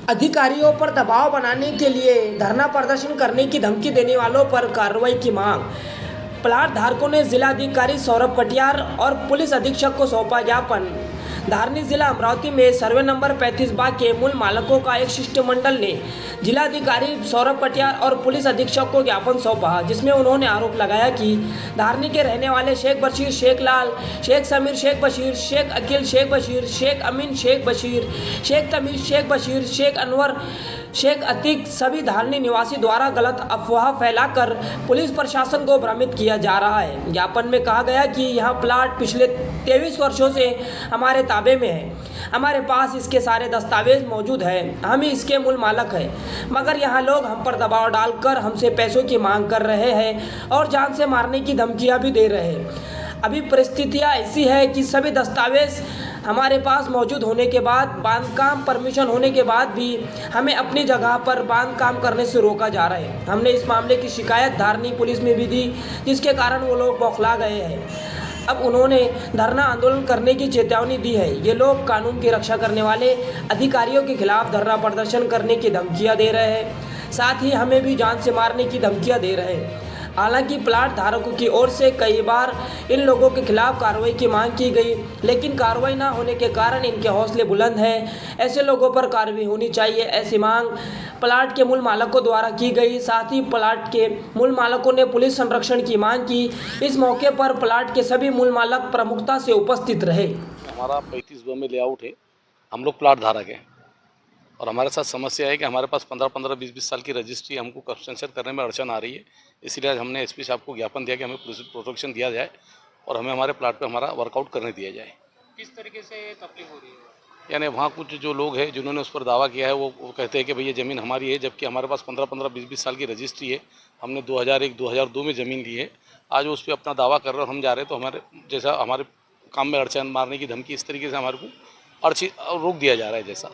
अधिकारियों पर दबाव बनाने के लिए धरना प्रदर्शन करने की धमकी देने वालों पर कार्रवाई की मांग। प्लाट धारकों ने जिलाधिकारी सौरभ कटियार और पुलिस अधीक्षक को सौंपा ज्ञापन। धारनी जिला अमरावती में सर्वे नंबर 35 बाग के मूल मालिकों का एक शिष्टमंडल ने जिलाधिकारी सौरभ कटियार और पुलिस अधीक्षक को ज्ञापन सौंपा, जिसमें उन्होंने आरोप लगाया कि धारनी के रहने वाले शेख बशीर, शेख लाल, शेख समीर, शेख बशीर, शेख अकील, शेख बशीर, शेख अमीन, शेख बशीर, शेख तमीज, शेख बशीर, शेख अनवर, शेख अतीक सभी धारनी निवासी द्वारा गलत अफवाह फैलाकर पुलिस प्रशासन को भ्रमित किया जा रहा है। ज्ञापन में कहा गया कि यह प्लाट पिछले 23 वर्षों से हमारे ताबे में है। हमारे पास इसके सारे दस्तावेज मौजूद हैं। हम ही इसके मूल मालिक हैं, मगर यहाँ लोग हम पर दबाव डालकर हमसे पैसों की मांग कर रहे हैं और जान से मारने की धमकियाँ भी दे रहे हैं। अभी परिस्थितियाँ ऐसी है कि सभी दस्तावेज हमारे पास मौजूद होने के बाद, बांधकाम परमिशन होने के बाद भी हमें अपनी जगह पर बांधकाम करने से रोका जा रहा है। हमने इस मामले की शिकायत धारनी पुलिस में भी दी, जिसके कारण वो लोग बौखला गए हैं। अब उन्होंने धरना आंदोलन करने की चेतावनी दी है। ये लोग कानून की रक्षा करने वाले अधिकारियों के खिलाफ धरना प्रदर्शन करने की धमकियां दे रहे हैं, साथ ही हमें भी जान से मारने की धमकियां दे रहे हैं। हालांकि प्लाट धारकों की ओर से कई बार इन लोगों के खिलाफ कार्रवाई की मांग की गई, लेकिन कार्रवाई न होने के कारण इनके हौसले बुलंद हैं। ऐसे लोगों पर कार्रवाई होनी चाहिए, ऐसी मांग प्लाट के मूल मालिकों द्वारा की गई। साथ ही प्लाट के मूल मालिकों ने पुलिस संरक्षण की मांग की। इस मौके पर प्लाट के सभी मूल मालिक प्रमुखता से उपस्थित रहे। हमारा 35 में लेआउट है, हम लोग प्लाट धारक हैं और हमारे साथ समस्या है कि हमारे पास 15-15, 20-20 साल की रजिस्ट्री, हमको कंस्ट्रक्शन करने में अड़चन आ रही है। इसीलिए आज हमने एसपी साहब को ज्ञापन दिया कि हमें पुलिस प्रोटेक्शन दिया जाए और हमें हमारे प्लाट पे हमारा वर्कआउट करने दिया जाए। किस तरीके से तकलीफ हो रही है? यानी वहाँ कुछ जो लोग हैं जिन्होंने उस पर दावा किया है वो कहते हैं कि भई ये ज़मीन हमारी है, जबकि हमारे पास 15-15, 20-20 साल की रजिस्ट्री है। हमने 2001-2002 में ज़मीन ली है। आज वो उस पर अपना दावा कर रहे और हम जा रहे हैं, तो हमारे जैसा हमारे काम में अड़चन, मारने की धमकी, इस तरीके से हमारे को रोक दिया जा रहा है जैसा।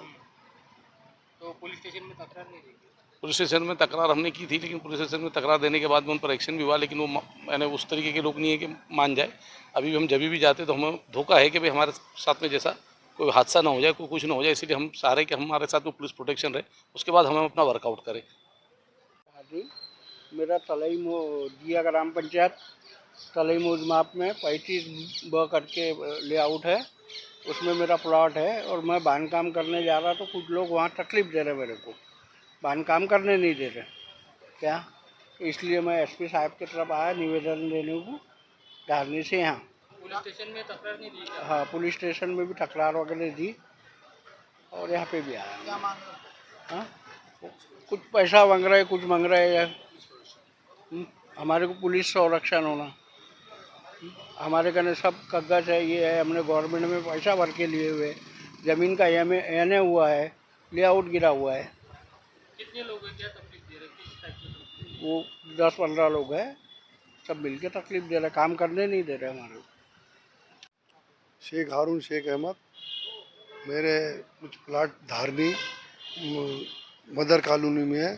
तो पुलिस स्टेशन में तकरार नहीं दी? पुलिस स्टेशन में तकरार हमने की थी, लेकिन पुलिस स्टेशन में तकरार देने के बाद में उन पर एक्शन भी हुआ, लेकिन वो मैंने उस तरीके के लोग नहीं है कि मान जाए। अभी भी हम जब भी जाते तो हमें धोखा है कि भाई हमारे साथ में जैसा कोई हादसा ना हो जाए, कोई कुछ ना हो जाए, इसलिए हम चाह रहे हैं कि हमारे साथ में पुलिस प्रोटेक्शन रहे, उसके बाद हम अपना वर्कआउट करें। मेरा तलई दिया ग्राम पंचायत तलई मौजमाप में 35 करके लेआउट है, उसमें मेरा प्लॉट है और मैं बांधकाम करने जा रहा तो कुछ लोग वहाँ तकलीफ दे रहे मेरे को, बांधकाम करने नहीं दे रहे क्या, इसलिए मैं एसपी साहब की तरफ आया निवेदन देने को धारनी से यहाँ। पुलिस स्टेशन में तकरार नहीं दी? हाँ, पुलिस स्टेशन में भी तकरार वगैरह दी और यहाँ पे भी आया। क्या मांग? हाँ, कुछ पैसा मांग रहे, कुछ मांग रहे हैं। हमारे को पुलिस संरक्षण होना, हमारे कने सब कागज है, ये है, हमने गवर्नमेंट में पैसा भर के लिए हुए, ज़मीन का एने हुआ है, लेआउट गिरा हुआ है। कितने लोग हैं, क्या तकलीफ दे रहे, किस टाइप की तकलीफ? वो 10-15 लोग हैं, सब मिलके तकलीफ दे रहे, काम करने नहीं दे रहे हमारे। शेख हारून शेख अहमद, मेरे कुछ प्लाट धारनी मदर कॉलोनी में है,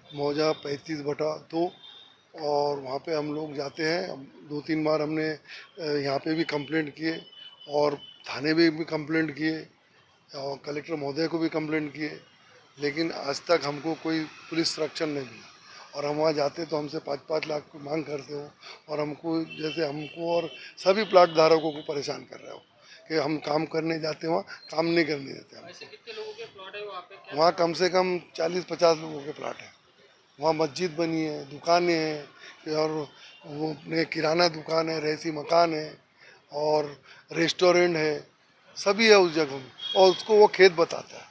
मौजा 35/2, और वहाँ पे हम लोग जाते हैं। 2-3 बार हमने यहाँ पे भी कंप्लेंट किए और थाने में भी कंप्लेंट किए और कलेक्टर महोदय को भी कंप्लेंट किए, लेकिन आज तक हमको कोई पुलिस संरक्षण नहीं मिला। और हम वहाँ जाते तो हमसे 5-5 लाख की मांग करते हो और हमको जैसे हमको और सभी प्लाट धारकों को परेशान कर रहे हो कि हम काम करने जाते हैं, वहाँ काम नहीं करने देते हम। ऐसे कितने लोगों के प्लॉट है वहाँ पे? वहाँ कम से कम 40-50 लोगों के प्लाट हैं। वहाँ मस्जिद बनी है, दुकानें हैं और वो अपने किराना दुकान है, रहसी मकान है और रेस्टोरेंट है, सभी है उस जगह में, और उसको वो खेत बताता है।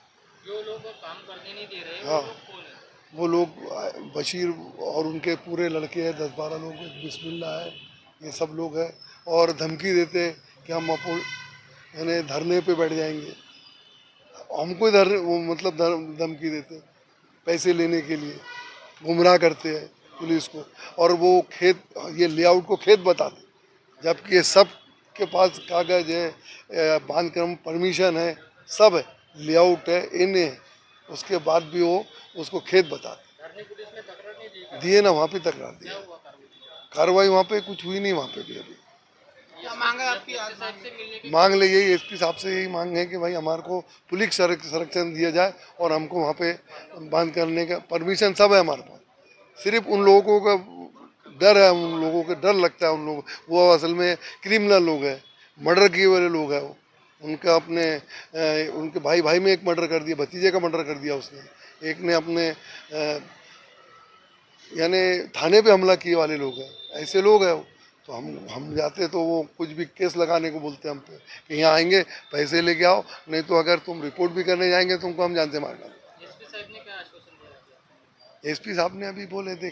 जो लोग काम करने नहीं दे रहे, हाँ, वो लोग कौन है? वो लोग बशीर और उनके पूरे लड़के हैं, 10-12 लोग, बिस्मिल्लाह है, ये सब लोग हैं, और धमकी देते हैं कि हम यानी धरने पे बैठ जाएंगे। हमको वो मतलब धमकी देते पैसे लेने के लिए, गुमराह करते हैं पुलिस को, और वो खेत, ये लेआउट को खेत बताते, जबकि ये सब के पास कागज है, बांधकाम परमिशन है, सब है, लेआउट है, इन है, उसके बाद भी वो उसको खेत बताते। धारनी पुलिस ने तकरार नहीं दी? दिए ना, वहाँ पे तकरार क्या दिए, हुआ कार्रवाई? कार्रवाई वहाँ पे कुछ हुई नहीं, वहाँ पे भी अभी। साइड से मिलने की मांग ले यही एसपी साहब से यही मांग है कि भाई हमारे को पुलिस संरक्षण दिया जाए और हमको वहाँ पे बांध करने का परमिशन सब है हमारे पास। सिर्फ उन लोगों का डर है, उन लोगों को डर लगता है। उन लोग वो असल में क्रिमिनल लोग हैं, मर्डर किए वाले लोग हैं। वो उनका अपने उनके भाई में एक मर्डर कर दिया, भतीजे का मर्डर कर दिया उसने, एक ने अपने यानी थाने पे हमला किए वाले लोग हैं। ऐसे लोग हैं वो। तो हम जाते तो वो कुछ भी केस लगाने को बोलते हैं हम पे कि यहाँ आएंगे पैसे लेके आओ, नहीं तो अगर तुम रिपोर्ट भी करने जाएंगे तुमको हम जान से मार डालेंगे। एसपी साहब ने क्या आश्वासन दिया? एसपी साहब ने अभी बोले थे